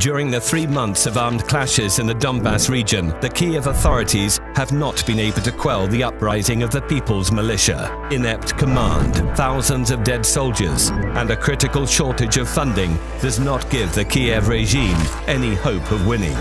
During the 3 months of armed clashes in the Donbas region, the Kiev authorities have not been able to quell the uprising of the People's Militia. Inept command, thousands of dead soldiers, and a critical shortage of funding does not give the Kiev regime any hope of winning.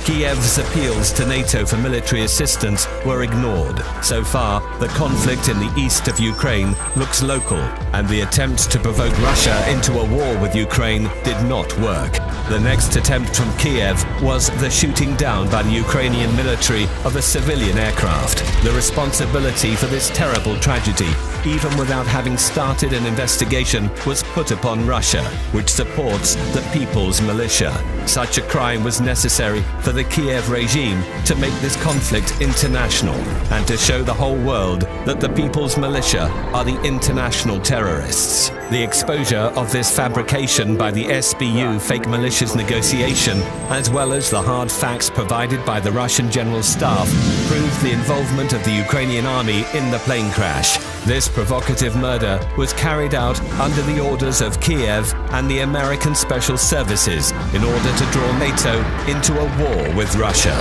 Kiev's appeals to NATO for military assistance were ignored. So far, the conflict in the east of Ukraine looks local, and the attempt to provoke Russia into a war with Ukraine did not work. The next attempt from Kiev was the shooting down by the Ukrainian military of a civilian aircraft. The responsibility for this terrible tragedy, even without having started an investigation, was put upon Russia, which supports the People's Militia. Such a crime was necessary for the Kiev regime to make this conflict international and to show the whole world that the People's Militia are the international terrorists. The exposure of this fabrication by the SBU fake militias negotiation, as well as the hard facts provided by the Russian General Staff, proved the involvement of the Ukrainian army in the plane crash. This provocative murder was carried out under the orders of Kiev and the American Special Services in order to draw NATO into a war with Russia.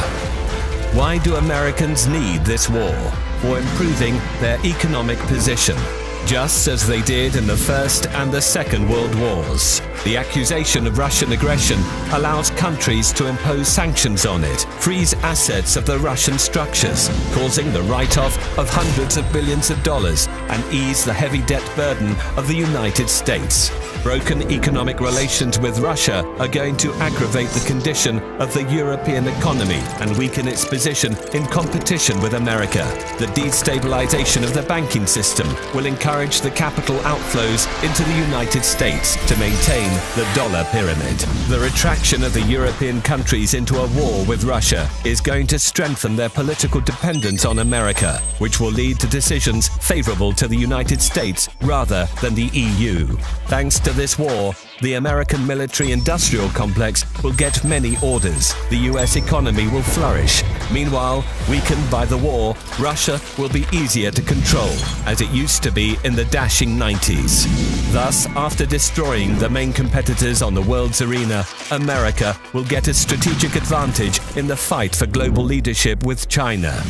Why do Americans need this war? For improving their economic position, just as they did in the First and the Second World Wars. The accusation of Russian aggression allows countries to impose sanctions on it, freeze assets of the Russian structures, causing the write-off of hundreds of billions of dollars, and ease the heavy debt burden of the United States. Broken economic relations with Russia are going to aggravate the condition of the European economy and weaken its position in competition with America. The destabilization of the banking system will encourage the capital outflows into the United States to maintain the dollar pyramid. The retraction of the European countries into a war with Russia is going to strengthen their political dependence on America, which will lead to decisions favorable to the United States rather than the EU. Thanks to this war, the American military-industrial complex will get many orders. The US economy will flourish. Meanwhile, weakened by the war, Russia will be easier to control, as it used to be in the dashing 90s. Thus, after destroying the main competitors on the world's arena, America will get a strategic advantage in the fight for global leadership with China.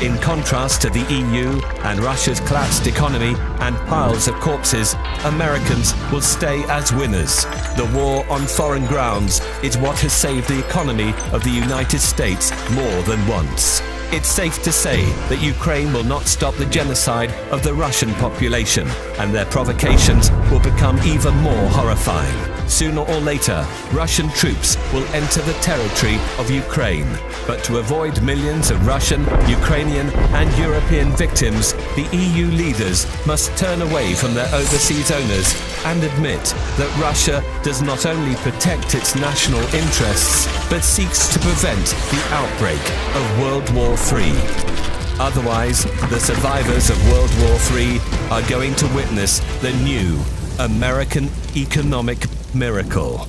In contrast to the EU and Russia's collapsed economy and piles of corpses, Americans will stay as winners. The war on foreign grounds is what has saved the economy of the United States more than once. It's safe to say that Ukraine will not stop the genocide of the Russian population, and their provocations will become even more horrifying. Sooner or later, Russian troops will enter the territory of Ukraine. But to avoid millions of Russian, Ukrainian, and European victims, the EU leaders must turn away from their overseas owners and admit that Russia does not only protect its national interests, but seeks to prevent the outbreak of World War III. Otherwise, the survivors of World War III are going to witness the new American economic miracle.